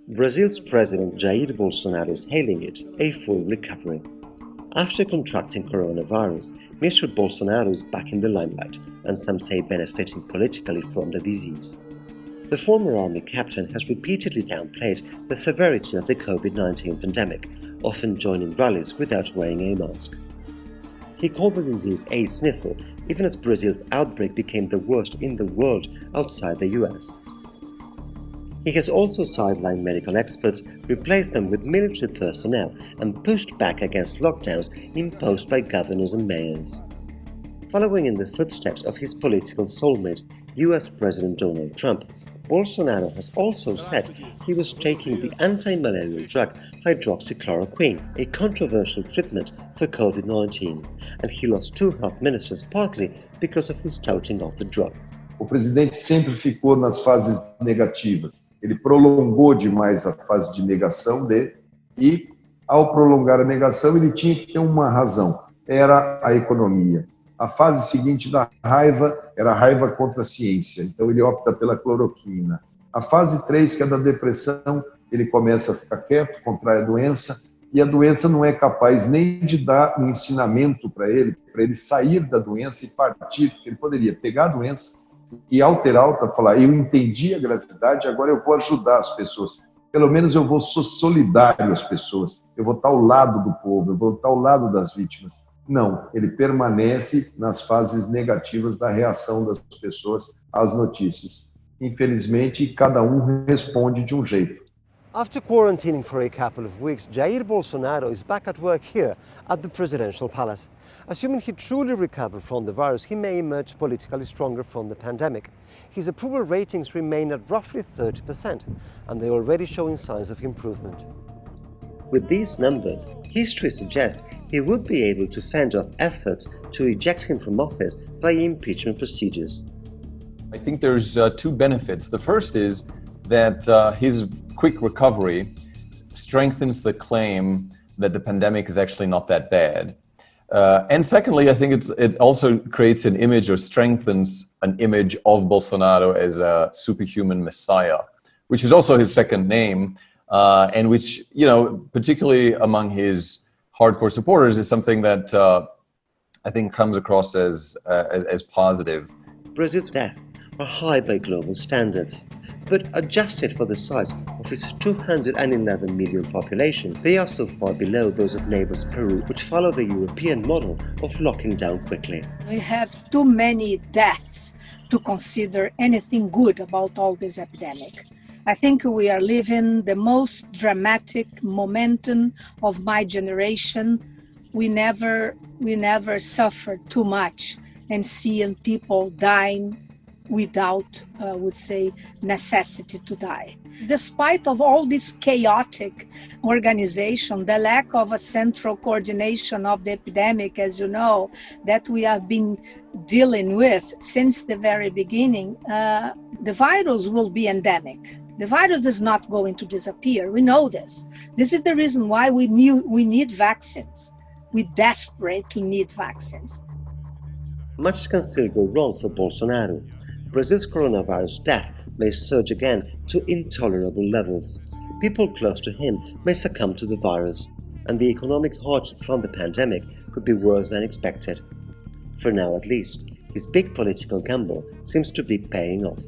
Brazil's President Jair Bolsonaro is hailing it a full recovery. After contracting coronavirus, Mr Bolsonaro is back in the limelight, and some say benefiting politically from the disease. The former army captain has repeatedly downplayed the severity of the Covid-19 pandemic, often joining rallies without wearing a mask. He called the disease a sniffle, even as Brazil's outbreak became the worst in the world outside the US. He has also sidelined medical experts, replaced them with military personnel, and pushed back against lockdowns imposed by governors and mayors. Following in the footsteps of his political soulmate, US President Donald Trump, Bolsonaro has also said he was taking the anti-malarial drug hydroxychloroquine, a controversial treatment for Covid-19, and he lost 2 health ministers partly because of his touting of the drug. O presidente sempre ficou nas fases negativas. Ele prolongou demais a fase de negação dele e, ao prolongar a negação, ele tinha que ter uma razão. Era a economia. A fase seguinte da raiva era a raiva contra a ciência. Então, ele opta pela cloroquina. A fase 3, que é da depressão, ele começa a ficar quieto, contrai a doença, e a doença não é capaz nem de dar um ensinamento para ele sair da doença e partir, porque ele poderia pegar a doença e alterar, falar, eu entendi a gravidade, agora eu vou ajudar as pessoas. Pelo menos eu vou ser solidário às pessoas, eu vou estar ao lado do povo, eu vou estar ao lado das vítimas. Não, ele permanece nas fases negativas da reação das pessoas às notícias. Infelizmente, cada responde de jeito. After quarantining for a couple of weeks, Jair Bolsonaro is back at work here at the presidential palace. Assuming he truly recovered from the virus, he may emerge politically stronger from the pandemic. His approval ratings remain at roughly 30%, and they're already showing signs of improvement. With these numbers, history suggests he would be able to fend off efforts to eject him from office via impeachment procedures. I think there's 2 benefits. The first is that his quick recovery strengthens the claim that the pandemic is actually not that bad. And secondly, I think it also creates an image or strengthens an image of Bolsonaro as a superhuman messiah, which is also his second name, and which, particularly among his hardcore supporters, is something that I think comes across as positive. Brazil's deaths are high by global standards, but adjusted for the size of its 211 million population, they are so far below those of neighbors Peru, which follow the European model of locking down quickly. We have too many deaths to consider anything good about all this epidemic. I think we are living the most dramatic momentum of my generation. We never suffered too much and seeing people dying without, I would say, necessity to die. Despite of all this chaotic organization, the lack of a central coordination of the epidemic, as you know, that we have been dealing with since the very beginning, the virus will be endemic. The virus is not going to disappear. We know this. This is the reason why we need vaccines. We desperately need vaccines. Much can still go wrong for Bolsonaro. Brazil's coronavirus death may surge again to intolerable levels. People close to him may succumb to the virus, and the economic hardship from the pandemic could be worse than expected. For now at least, his big political gamble seems to be paying off.